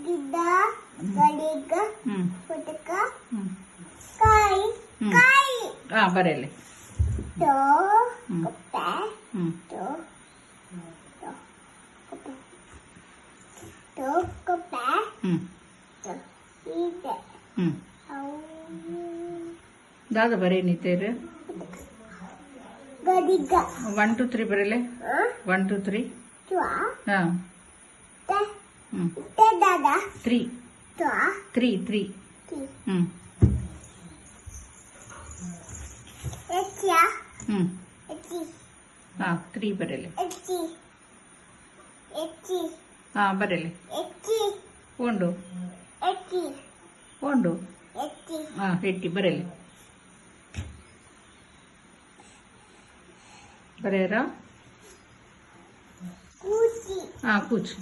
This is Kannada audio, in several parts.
ಗಿಡ ಗಡಿಗ ಪುಟಕ ಕಾಯಿ ಕಾಯಿ ಬರೆಯಲಿ ಟೋ ಕಪ್ಪೆ ಟೋ ಟೋ ಕಪ್ಪೆ ಇದೆ ದಾದ ಬರೀ ನೀತೇರು ಗಡಿಗ 1 2 3 ಬರೆಯಲಿ 1 2 3 ಹಾಂ ದಾದಾ 3 3 3 ಹಾಂ 3 ಬರೆಯಲಿ ಹಾಂ ಬರೆಯಲಿ ಒಂದು ಹಾಂ ಎಟ್ಟಿ ಬರೆಯಲಿ ಬರೆಯರಾ ಹಾಂ ಕೂಚು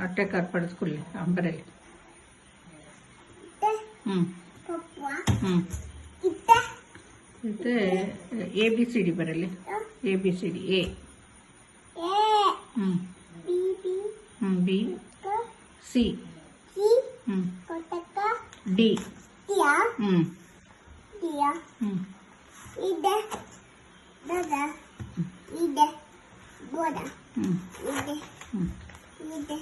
ಅಟ್ಟೆ ಕಾರ್ಪಡಿಸ್ಕೊಳ್ಳಿ ಹಾಂ ಬರೆಯಲಿ ಮತ್ತೆ ABCD ಬರಲಿ ABCD A B C D ಇದೆ ದಾದ ಇದೆ ಗೋಡ ಇದೆ ಇದೆ